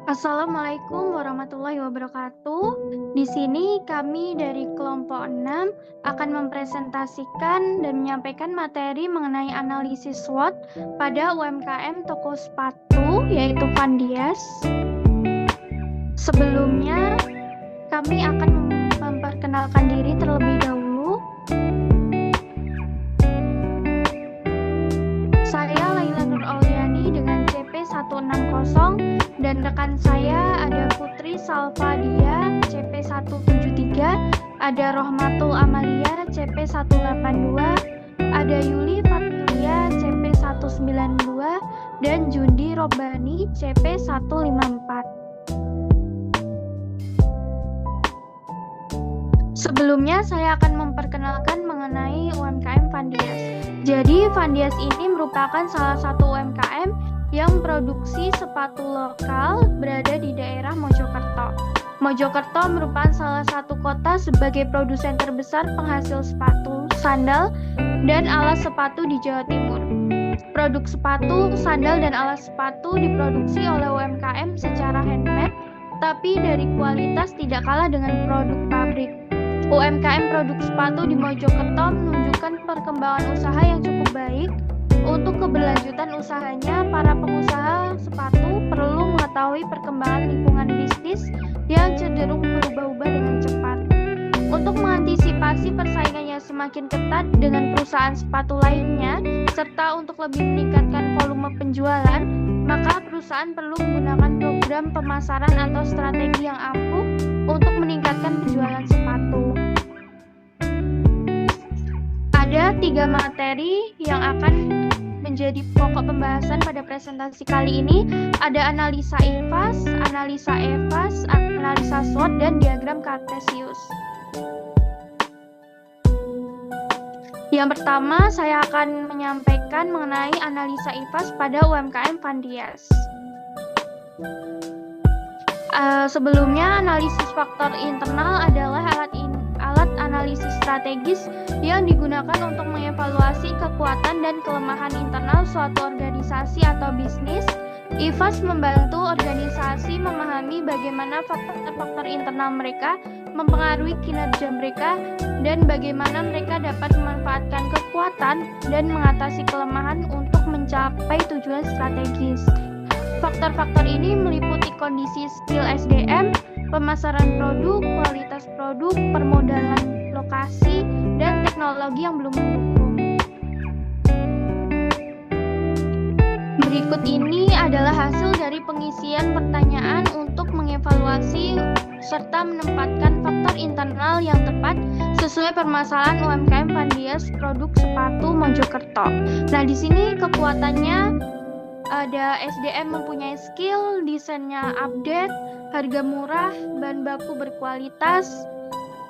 Assalamualaikum warahmatullahi wabarakatuh. Di sini kami dari kelompok 6 akan mempresentasikan dan menyampaikan materi mengenai analisis SWOT pada UMKM toko sepatu yaitu Vandias. Sebelumnya kami akan memperkenalkan diri terlebih dahulu. Saya Laila Nur Auliani dengan CP 160 dan rekan saya ada Putri Salvadia CP 173, ada Rohmatul Amalia CP 182, ada Yuli Fatilia CP 192 dan Jundi Robani CP 154. Sebelumnya saya akan memperkenalkan mengenai UMKM Vandias. Jadi Vandias ini merupakan salah satu UMKM yang produksi sepatu lokal berada di daerah Mojokerto. Mojokerto merupakan salah satu kota sebagai produsen terbesar penghasil sepatu, sandal, dan alas sepatu di Jawa Timur. Produk sepatu, sandal, dan alas sepatu diproduksi oleh UMKM secara handmade, tapi dari kualitas tidak kalah dengan produk pabrik. UMKM produk sepatu di Mojokerto menunjukkan perkembangan usaha yang cukup baik. Untuk keberlanjutan usahanya, para pengusaha sepatu perlu mengetahui perkembangan lingkungan bisnis yang cenderung berubah-ubah dengan cepat. Untuk mengantisipasi persaingannya semakin ketat dengan perusahaan sepatu lainnya, serta untuk lebih meningkatkan volume penjualan, maka perusahaan perlu menggunakan program pemasaran atau strategi yang ampuh untuk meningkatkan penjualan sepatu. Ada 3 materi yang akan menjadi pokok pembahasan pada presentasi kali ini. Ada analisa IFAS, analisa EVAS, analisa SWOT, dan diagram kartesius. Yang pertama, saya akan menyampaikan mengenai analisa IFAS pada UMKM Vandias. Sebelumnya, analisis faktor internal adalah alat analisis strategis yang digunakan untuk mengevaluasi kekuatan dan kelemahan internal suatu organisasi atau bisnis. IFAS membantu organisasi memahami bagaimana faktor-faktor internal mereka mempengaruhi kinerja mereka dan bagaimana mereka dapat memanfaatkan kekuatan dan mengatasi kelemahan untuk mencapai tujuan strategis. Faktor-faktor ini meliputi kondisi skill SDM, pemasaran produk, kualitas produk, permodalan lokasi, dan teknologi yang belum mendukung. Berikut ini adalah hasil dari pengisian pertanyaan untuk mengevaluasi serta menempatkan faktor internal yang tepat sesuai permasalahan UMKM Vandias produk sepatu Mojokerto. Nah, di sini kekuatannya ada SDM mempunyai skill, desainnya update, harga murah, bahan baku berkualitas,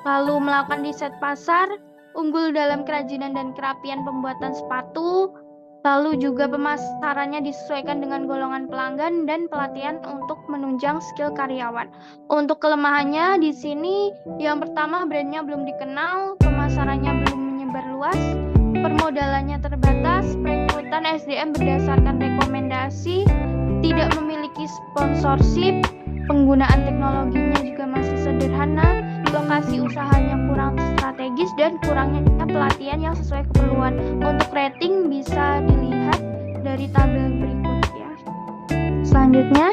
lalu melakukan riset pasar, unggul dalam kerajinan dan kerapian pembuatan sepatu, lalu juga pemasarannya disesuaikan dengan golongan pelanggan dan pelatihan untuk menunjang skill karyawan. Untuk kelemahannya di sini yang pertama brandnya belum dikenal, pemasarannya belum menyebar luas, permodalannya terbatas, perekrutan SDM berdasarkan rekomendasi, tidak memiliki sponsorship, penggunaan teknologinya juga masih sederhana, lokasi usahanya kurang strategis, dan kurangnya pelatihan yang sesuai keperluan. Untuk rating bisa dilihat dari tabel berikut ya. Selanjutnya,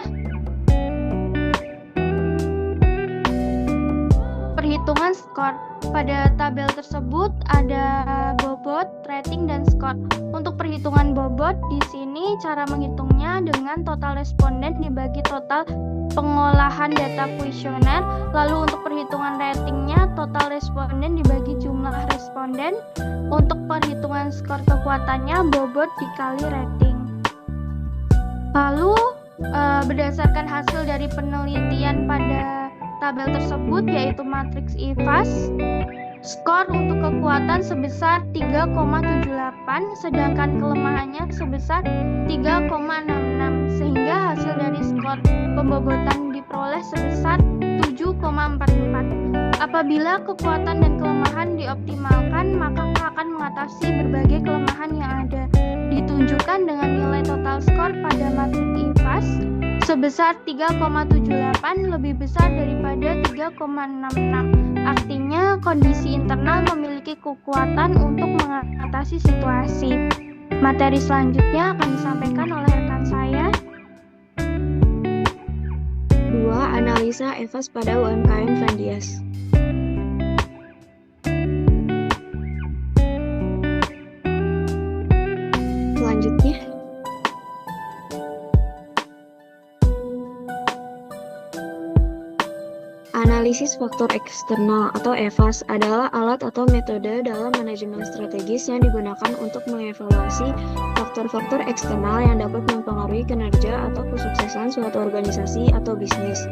perhitungan skor. Pada tabel tersebut ada bobot, rating, dan skor. Untuk perhitungan bobot di sini cara menghitungnya dengan total responden dibagi total pengolahan data kuesioner. Lalu untuk perhitungan ratingnya total responden dibagi jumlah responden. Untuk perhitungan skor kekuatannya bobot dikali rating. Lalu berdasarkan hasil dari penelitian pada tabel tersebut yaitu matriks IFAS, skor untuk kekuatan sebesar 3,78 sedangkan kelemahannya sebesar 3,66 sehingga hasil dari skor pembobotan diperoleh sebesar 7,44. Apabila kekuatan dan kelemahan dioptimalkan, maka akan mengatasi berbagai kelemahan yang ada. Ditunjukkan dengan nilai total skor pada matriks IFAS sebesar 3,78 lebih besar daripada 3,66. Artinya kondisi internal memiliki kekuatan untuk mengatasi situasi. Materi selanjutnya akan disampaikan oleh rekan saya. 2. Analisa EVAS pada UMKM Vandias. Selanjutnya, analisis faktor eksternal atau EVAS adalah alat atau metode dalam manajemen strategis yang digunakan untuk mengevaluasi faktor-faktor eksternal yang dapat mempengaruhi kinerja atau kesuksesan suatu organisasi atau bisnis.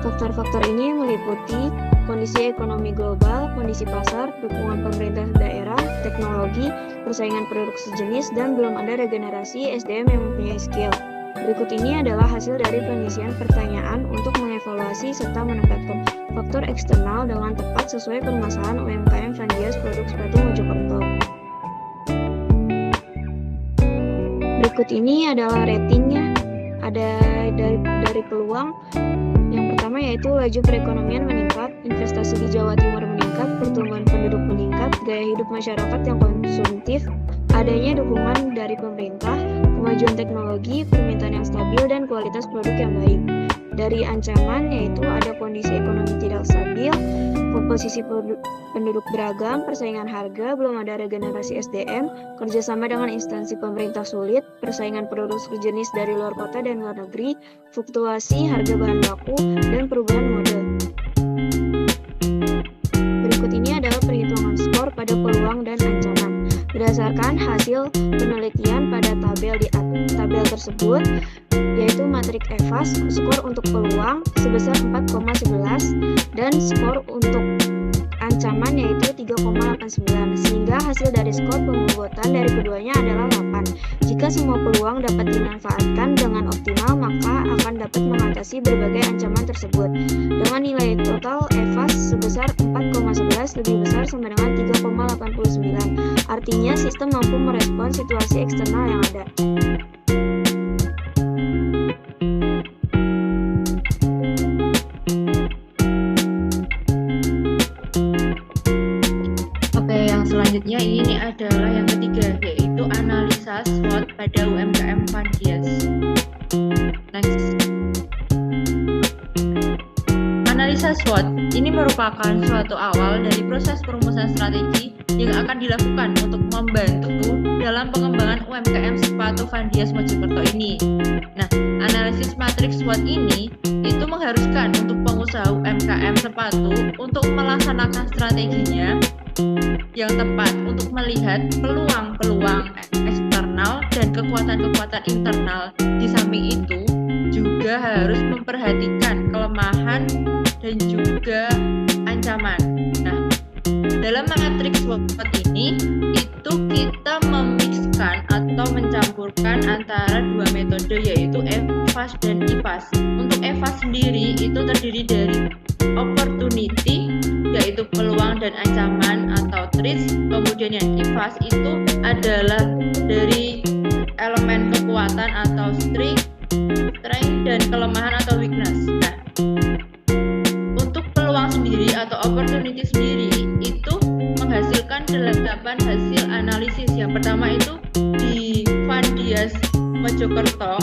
Faktor-faktor ini meliputi kondisi ekonomi global, kondisi pasar, dukungan pemerintah daerah, teknologi, persaingan produk sejenis, dan belum ada regenerasi SDM yang mempunyai skill. Berikut ini adalah hasil dari pengisian pertanyaan untuk mengevaluasi serta menempatkan faktor eksternal dengan tepat sesuai permasalahan UMKM Vandias Produk Sepatu Mojokerto. Berikut ini adalah ratingnya. Ada dari peluang. Yang pertama yaitu laju perekonomian meningkat, investasi di Jawa Timur meningkat, pertumbuhan penduduk meningkat, gaya hidup masyarakat yang konsumtif, adanya dukungan dari pemerintah, kemajuan teknologi, permintaan yang stabil, dan kualitas produk yang baik. Dari ancaman yaitu ada kondisi ekonomi tidak stabil, komposisi penduduk beragam, persaingan harga, belum ada regenerasi SDM, kerjasama dengan instansi pemerintah sulit, persaingan produk sejenis dari luar kota dan luar negeri, fluktuasi harga bahan baku, dan perubahan mode. Berikut ini adalah perhitungan skor pada peluang dan ancaman. Berdasarkan hasil penelitian pada tabel tersebut, yaitu matrik EVAS, skor untuk peluang sebesar 4,11 dan skor untuk ancaman yaitu 3,89, sehingga hasil dari skor pembobotan dari keduanya adalah 8. Jika semua peluang dapat dimanfaatkan dengan optimal, maka akan dapat mengatasi berbagai ancaman tersebut. Dengan nilai total EVAS sebesar 4,11 lebih besar sama dengan 3,89. Artinya sistem mampu merespon situasi eksternal yang ada. Selanjutnya ini adalah yang ketiga, yaitu analisa SWOT pada UMKM Vandias. Next. Analisa SWOT ini merupakan suatu awal dari proses perumusan strategi yang akan dilakukan untuk membantu dalam pengembangan UMKM sepatu Vandias Mojokerto ini. Nah, analisis matriks SWOT ini itu mengharuskan untuk pengusaha UMKM sepatu untuk melaksanakan strateginya yang tepat untuk melihat peluang-peluang eksternal dan kekuatan-kekuatan internal. Di samping itu juga harus memperhatikan kelemahan dan juga ancaman. Nah, dalam matriks SWOT ini itu kita memixkan atau mencampurkan antara dua metode, yaitu EVAS dan IVAS. Untuk EVAS sendiri itu terdiri dari opportunity, yaitu peluang dan ancaman atau threats. Kemudian yang IVAS itu adalah dari elemen kekuatan atau strength dan kelemahan atau weakness. Nah, untuk peluang sendiri atau opportunity sendiri itu menghasilkan 8 hasil analisis. Yang pertama itu di Vandias Mojokerto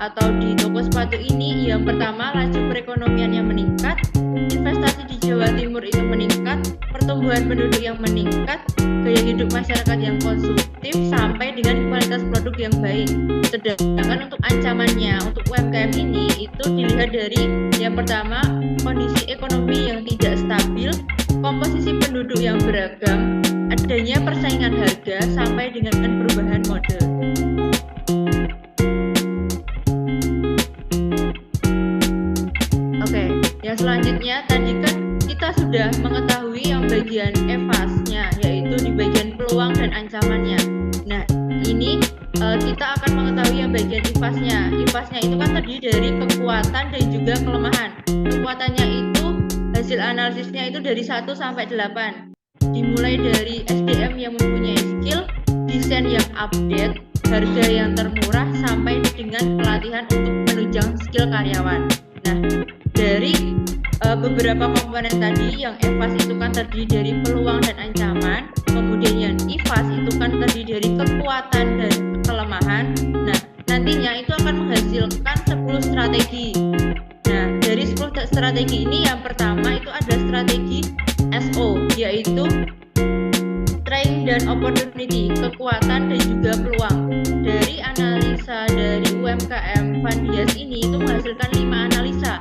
atau di toko sepatu ini, yang pertama laju perekonomian yang meningkat, investasi di Jawa Timur itu meningkat, pertumbuhan penduduk yang meningkat, gaya hidup masyarakat yang konsumtif, sampai dengan kualitas produk yang baik. Sedangkan untuk ancamannya untuk UMKM ini itu dilihat dari yang pertama kondisi ekonomi yang tidak stabil, komposisi penduduk yang beragam, adanya persaingan harga, sampai dengan perubahan mode. Yang selanjutnya tadi kan kita sudah mengetahui yang bagian EVAS-nya, yaitu di bagian peluang dan ancamannya. Nah, ini kita akan mengetahui yang bagian IVAS-nya. IVAS-nya itu kan terdiri dari kekuatan dan juga kelemahan. Kekuatannya itu hasil analisisnya itu dari 1 sampai 8. Dimulai dari SDM yang mempunyai skill, desain yang update, harga yang termurah, sampai dengan pelatihan untuk menunjang skill karyawan. Nah, dari beberapa komponen tadi, yang EVAS itu kan terdiri dari peluang dan ancaman, kemudian yang IVAS itu kan terdiri dari kekuatan dan kelemahan. Nah, nantinya itu akan menghasilkan 10 strategi. Nah, dari 10 strategi ini yang pertama itu ada strategi SO, yaitu strength dan opportunity, kekuatan dan juga peluang. Dari analisa dari UMKM Fandias ini itu menghasilkan 5 analisa.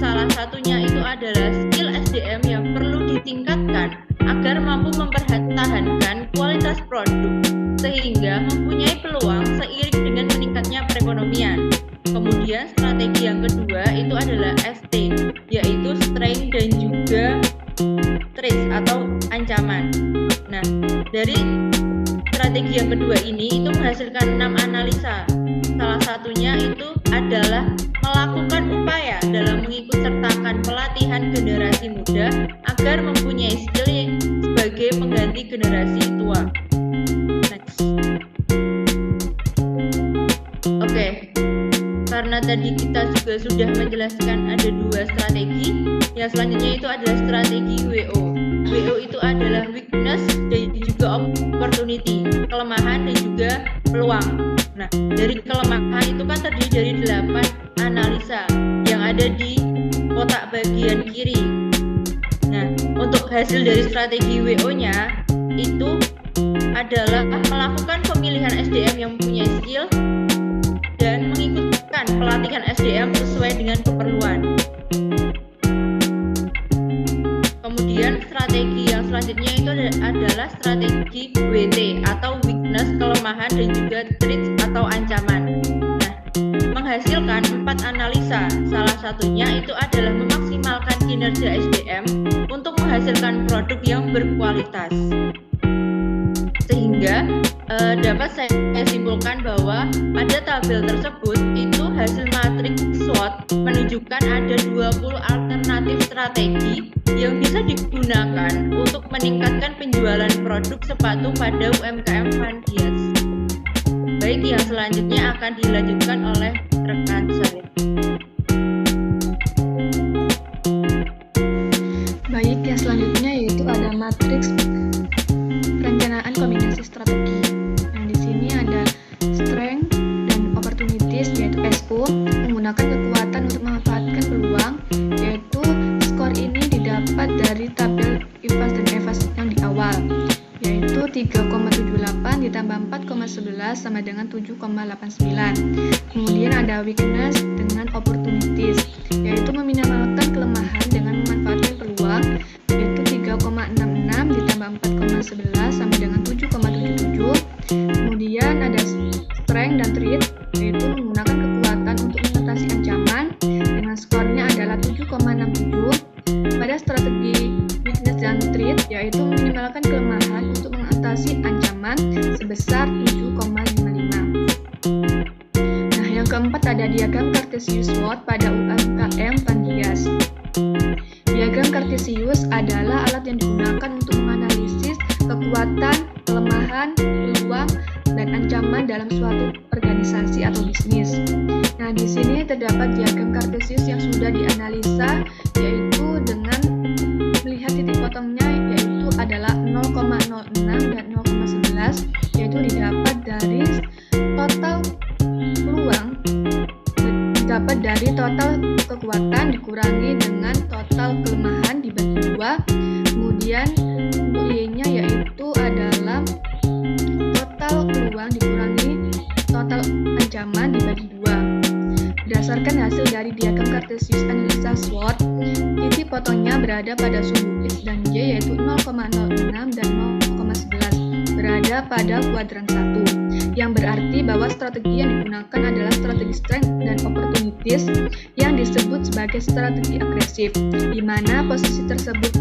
Salah satunya itu adalah skill SDM yang perlu ditingkatkan agar mampu mempertahankan kualitas produk sehingga mempunyai peluang seiring dengan meningkatnya perekonomian. Kemudian strategi yang kedua itu adalah ST, yaitu strength dan juga threats atau ancaman. Nah, dari strategi yang kedua ini itu menghasilkan 6 analisa. Salah satunya itu adalah melakukan upaya dalam mengikutsertakan pelatihan generasi muda agar mempunyai skill sebagai pengganti generasi tua. Next. Oke. Karena tadi kita juga sudah menjelaskan ada 2 strategi, yang selanjutnya itu adalah strategi WO. WO itu adalah weakness dan juga opportunity, kelemahan dan juga peluang. Nah, dari kelemahan itu kan terdiri dari 8 analisa yang ada di kotak bagian kiri. Nah, untuk hasil dari strategi WO-nya itu adalah melakukan pemilihan SDM yang mempunyai skill dan mengikutkan pelatihan SDM sesuai dengan keperluan. Kemudian strategi yang selanjutnya itu adalah strategi WT atau weakness, kelemahan dan juga threats atau ancaman. Nah, menghasilkan 4 analisa. Salah satunya itu adalah memaksimalkan kinerja SDM untuk menghasilkan produk yang berkualitas. Sehingga dapat saya simpulkan bahwa pada tabel tersebut itu hasil matriks SWOT menunjukkan ada 20 alternatif strategi yang bisa digunakan untuk meningkatkan penjualan produk sepatu pada UMKM Fandias. Baik, yang selanjutnya akan dilanjutkan oleh rekan saya. Baik, yang selanjutnya yaitu ada matriks perencanaan kombinasi strategi. Nah, di sini ada strength dan opportunities yaitu SO, menggunakan kekuatan untuk memanfaatkan peluang, yaitu skor ini didapat dari tabel IVAS dan EVAS yang di awal, yaitu 3,78 ditambah 4,11 sama dengan 7,89. Kemudian ada weakness dengan opportunities, yaitu meminimalkan kelemahan dengan memanfaatkan peluang, yaitu 3,66 ditambah 4,11 sama dengan 7,77. Kemudian ada strength dan threat, yaitu menggunakan kekuatan untuk mengatasi ancaman, dengan skornya adalah 7,67. Pada strategi weakness dan threat, yaitu meminimalkan kelemahan untuk mengatasi ancaman sebesar 7,55. Nah, yang keempat ada diagram Cartesius SWOT pada UMKM Fandias. Diagram Cartesius adalah alat yang digunakan untuk menganalisis kekuatan, kelemahan, peluang, dan ancaman dalam suatu organisasi atau bisnis. Nah, di sini terdapat diagram Cartesius yang sudah dianalisa, yaitu dengan melihat titik potongnya, yaitu adalah 0,06 dan 0,11, yaitu didapat dari total peluang, didapat dari total kekuatan dikurangi dengan total kelemahan dibagi 2. Kemudian untuk Y-nya yaitu adalah total peluang dikurangi total ancaman dibagi 2. Berdasarkan hasil dari diagram Cartesius analisa SWOT, titik potongnya berada pada sumbu X dan Y yaitu 0,06 dan 0,11, berada pada kuadran 1, yang berarti bahwa strategi yang digunakan adalah strategi strength dan opportunities yang disebut sebagai strategi agresif, di mana posisi tersebut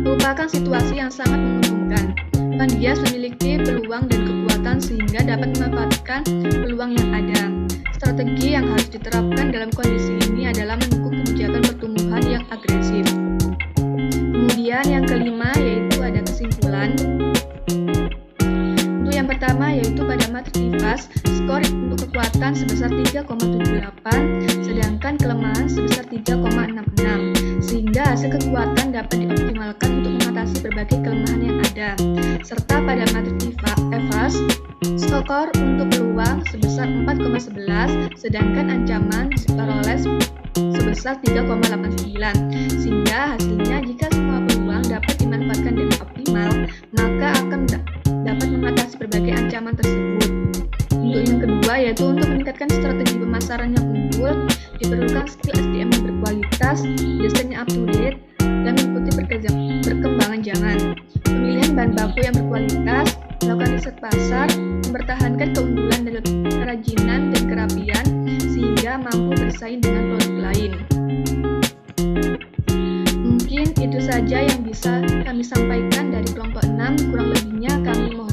merupakan situasi yang sangat menguntungkan. Fandias memiliki peluang dan kekuatan sehingga dapat memanfaatkan peluang yang ada. Strategi yang harus diterapkan dalam kondisi ini adalah mendukung kebijakan pertumbuhan yang agresif. Kemudian yang kelima yaitu ada kesimpulan. Untuk yang pertama yaitu pada matriks IVAS, skor untuk kekuatan sebesar 3,78, sedangkan kelemahan sebesar 3,66, sehingga hasil kekuatan dapat dioptimalkan untuk mengatasi berbagai kelemahan yang ada. Serta pada matriks EVAS, skor untuk peluang sebesar 4,11, sedangkan ancaman diperoleh sebesar 3,89, sehingga hasilnya jika semua peluang dapat dimanfaatkan dengan optimal, maka akan dapat mengatasi berbagai ancaman tersebut. Untuk yang kedua, yaitu untuk meningkatkan strategi pemasaran yang unggul, diperlukan skill SDM yang berkualitas, desain yang up to date, dan mengikuti perkembangan zaman. Pemilihan bahan baku yang berkualitas, melakukan riset pasar, mempertahankan keunggulan dari kerajinan dan kerapian, sehingga mampu bersaing dengan produk lain. Mungkin itu saja yang bisa kami sampaikan dari kelompok 6, kurang lebihnya kami mohon